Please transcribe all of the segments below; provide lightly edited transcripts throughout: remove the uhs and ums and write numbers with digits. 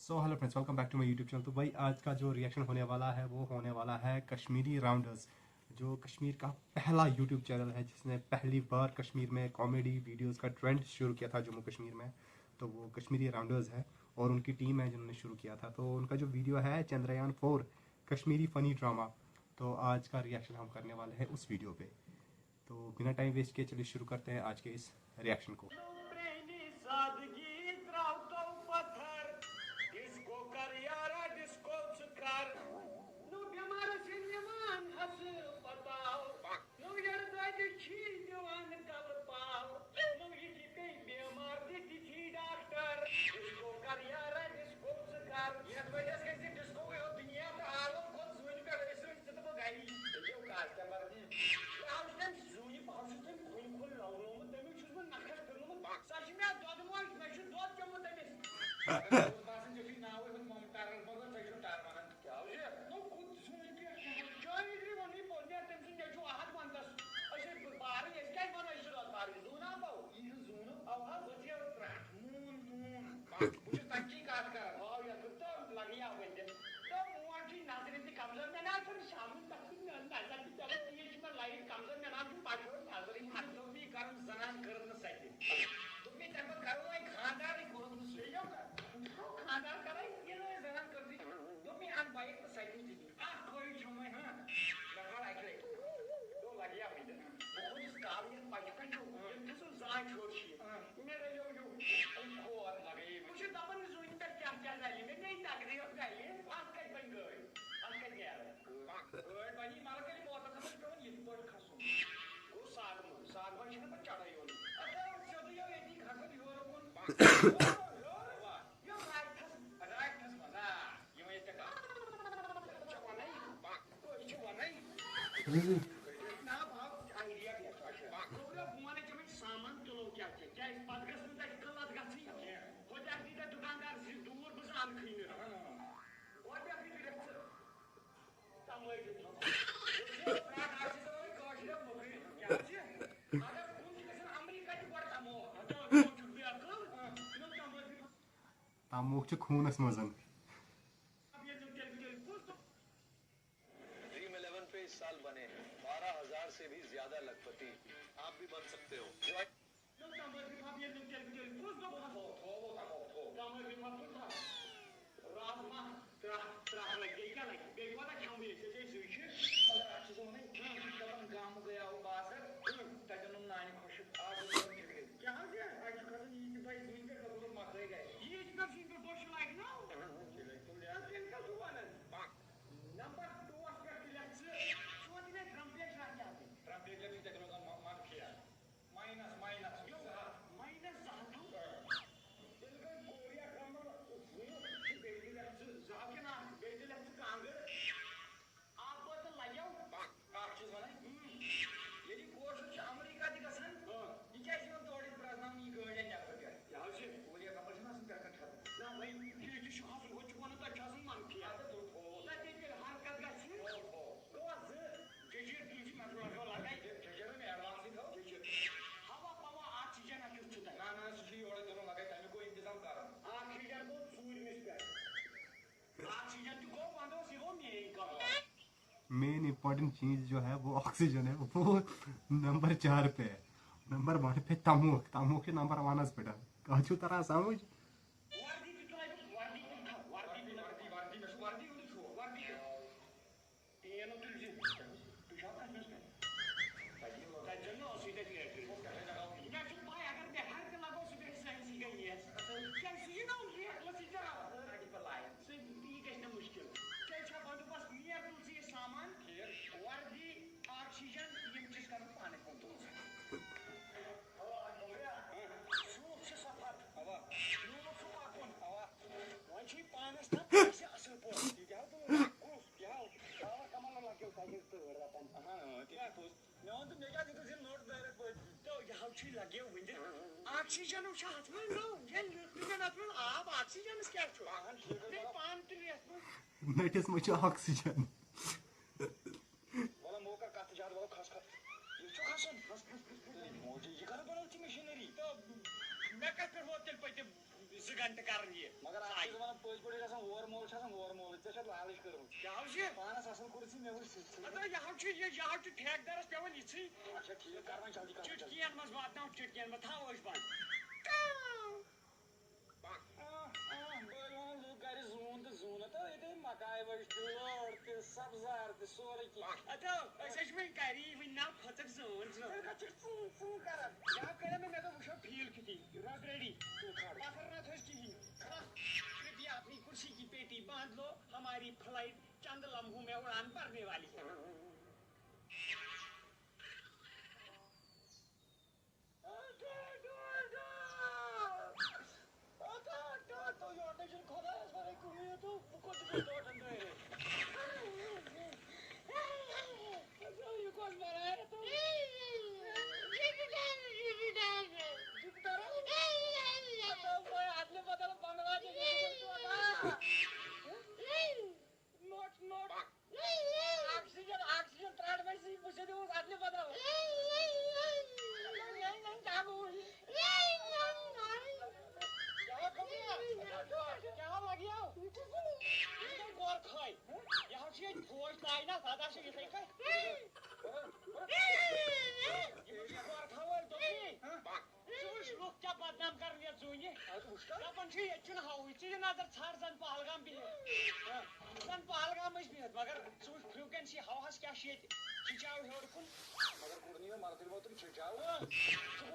So hello friends, welcome back to my YouTube channel. तो भाई आज का जो रिएक्शन होने वाला है वो होने वाला है कश्मीरी राउंडर्स, जो कश्मीर का पहला यूट्यूब चैनल है जिसने पहली बार कश्मीर में कॉमेडी वीडियोस का ट्रेंड शुरू किया था जम्मू कश्मीर में। तो वो कश्मीरी राउंडर्स है और उनकी टीम है जिन्होंने शुरू किया था। तो उनका जो वीडियो है चंद्रयान 4 कश्मीरी फ़नी ड्रामा, तो आज का रिएक्शन हम करने वाले हैं उस वीडियो पे। तो बिना टाइम वेस्ट किए चलिए शुरू करते हैं आज के इस रिएक्शन को। तामुक च खूनस मजन ड्रीम 11 पे इस साल बने 12,000 से भी ज्यादा लखपति। आप भी बन सकते हो। मेन इंपॉर्टेंट चीज जो है वो ऑक्सीजन है, वो नंबर 4 पे है। नंबर 1 पे तमुक, तमुक के नंबर 1 पे काजू तरह समझ। Oxygen of shot. No, oxygen is captured. That is much oxygen. वाला मोकर काट जा वाला खास खास ये जो खासन मोजे ये कर बनाती मशीनरी तो मैं कर फिर होटल पे 2 घंटे कर रही है मगर आज जमाना पोज पड़े नॉर्मल ऐसे लालच करूं क्या हो पानस असल कुर्सी में वो अरे यहाँ ठेकेदारस पे इसी अच्छा ठीक कर जल्दी कर चिटकियन मज वात चिटकियन में था बंद जून तो जून तो ये मकाई वोर सब्जार तो सोरे की अतो ऐसे करी वन ना खतर जोन क्या करे मैं तो वो फील की रग रेडी पकड़ना था इसकी कृपया अपनी कुर्सी की पेटी बांध लो हमारी फ्लाइट चंद लम्हों में उड़ान भरने वाली है मगर फ्रिक्वेंसी हवास क्या खिंचाव हेकुन मगर कुर्नी में मारते वो तुम छिचाओ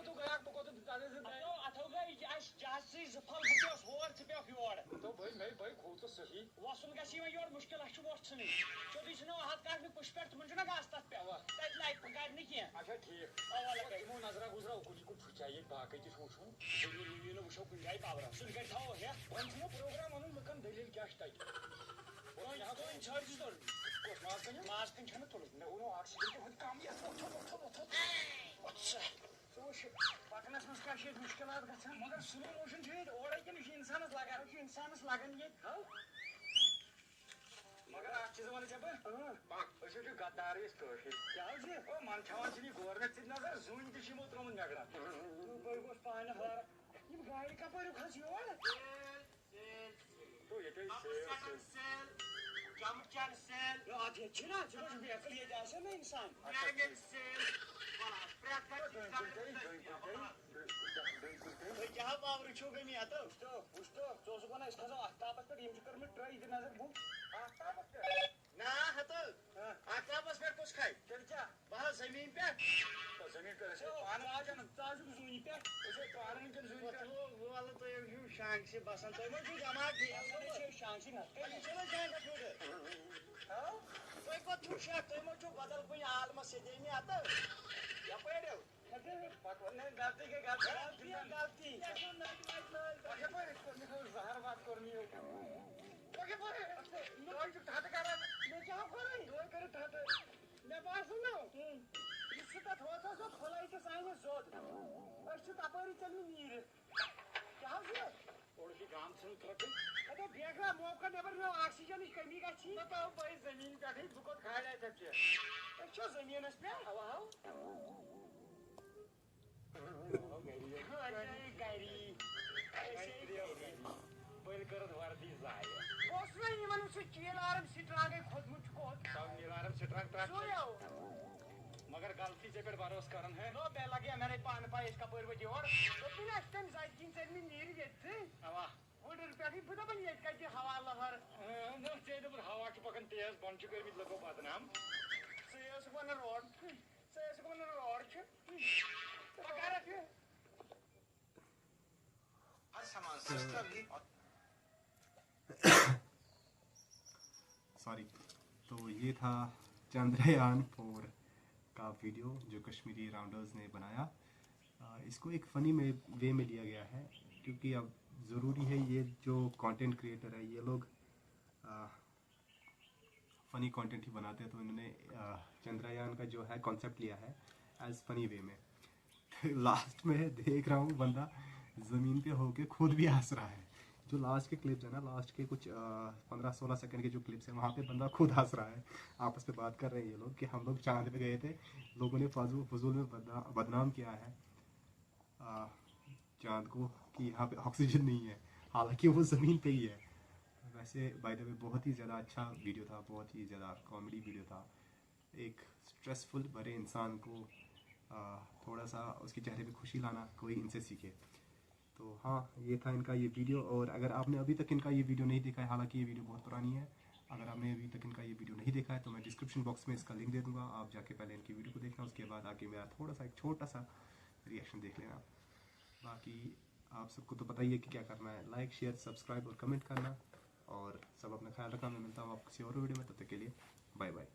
तो गया तो दादे से अथो गई जासी जफल बचोस होर पे योर तो भाई खोल तो सही वसन गसी में योर मुश्किल अछ वसन चोदी छनो हाथ काट पुश पेट मन जना गास तत पे तत लाइक पकाड़ नहीं किया अच्छा ठीक अवाला मो नजरा गुजरा कुछ छिचाइए बाकी तो सोचूं ये नो वशो कुन जाई पावर सुन के थाओ है वन प्रोग्राम अनु लकन दलील क्या स्टाइल और यहाँ तो इन चार्ज तो मास्क छन तो उनो ऑक्सीजन तो काम या अच्छा पकनस मस का शेत मुश्किलात गछन मगर स्लो मोशन छे और के इंसानस लागन ये मगर आप चीज वाले जब ऐसे जो गद्दारी स्टोर क्या हो ओ मानछावान छी गवर्नमेंट सिद्ध नजर जून की शिमो त्रमन नगरा तू कोई को पान हर ये गाड़ी का पर खसी और तो ये सेल जम चल सेल आधे छिना जो भी अकल ये जैसे ना इंसान ड्रैगन सेल तो क्या पावर छो गई नहीं आता तो सो ना इसका जो आफ्ताब पर ये कर में ट्राई दे नजर बु आफ्ताब ना हतो आफ्ताब पर कुछ खाई चर्चा बाहर जमीन पे तो जमीन पे ऐसे पान आ जाना ताजु जूनी पे ऐसे पान के जूनी पे वो वाला तो ये शांग से बसन तो मुझे जमा दिया मुझे शांग से ना चलो जाएगा फिर हां कोई को तुषा तो मुझे बदल कोई हाल में से देने आता या पड़े पकड़ने गलती के गलती आगे पर इसको जहर बात करनी है आगे पर कोई जो ठाट कर मैं क्या करूं कोई करे ठाट मैं बात सुनो इससे तो थोड़ा सा खोलाई के साइने जोत ऐसे तापरी चली नीर क्या हो और की काम सुन कर अरे देखा मौका नेबर नो ऑक्सीजन की कमी का छी तो भाई जमीन पे भी बुको खा ले सकते अच्छा जमीन पे हवा बैल करत वर्दी जाय ओसवे नि मनुष्य चेलारम सिट्रागे खुद मुझको सब निवारम सिट्राग ट्रैक सोयो मगर गलती से पेट बारोस करन है नो बे लगे मेरे पान पाए इसका पर बजे और तो बिना स्टन जाय किन से में नीर गेथे हवा वोडर रुपया की बुदा बन ये का हवा लहर न से तो हवा की पकन तेज बन चुके भी लगो बदनाम सेस बन रोड छ पका रखे हर सामान सस्ता भी सॉरी। तो ये था चंद्रयान 4 का वीडियो जो कश्मीरी राउंडर्स ने बनाया। इसको एक फ़नी वे में लिया गया है क्योंकि अब ज़रूरी है ये जो कंटेंट क्रिएटर है ये लोग फ़नी कंटेंट ही बनाते हैं, तो इन्होंने चंद्रयान का जो है कॉन्सेप्ट लिया है एज फनी वे में। लास्ट में देख रहा हूँ बंदा ज़मीन पे होके खुद भी हंस रहा है। जो लास्ट के क्लिप्स है ना, लास्ट के कुछ 15-16 सेकंड के जो क्लिप्स हैं वहाँ पे बंदा खुद हंस रहा है। आपस में बात कर रहे हैं ये लोग कि हम लोग चांद पे गए थे, लोगों ने फजूल में बदनाम किया है चांद को कि यहाँ पे ऑक्सीजन नहीं है, हालांकि वो ज़मीन पे ही है। वैसे बाय द वे बहुत ही ज़्यादा अच्छा वीडियो था, बहुत ही ज़्यादा कॉमेडी वीडियो था। एक स्ट्रेसफुल भरे इंसान को थोड़ा सा उसके चेहरे पे खुशी लाना कोई इनसे सीखे। तो हाँ, ये था इनका ये वीडियो। और अगर आपने अभी तक इनका ये वीडियो नहीं देखा है, हालांकि ये वीडियो बहुत पुरानी है, अगर आपने अभी तक इनका ये वीडियो नहीं देखा है तो मैं डिस्क्रिप्शन बॉक्स में इसका लिंक दे दूँगा, आप जाके पहले इनकी वीडियो को देखना, उसके बाद आके मेरा थोड़ा सा एक छोटा सा रिएक्शन देख लेना। बाकी आप सबको तो पता ही है कि क्या करना है, लाइक शेयर सब्सक्राइब और कमेंट करना, और सब अपना ख्याल रखना। मैं मिलता हूँ आप किसी और वीडियो में, तब तक के लिए बाय बाय।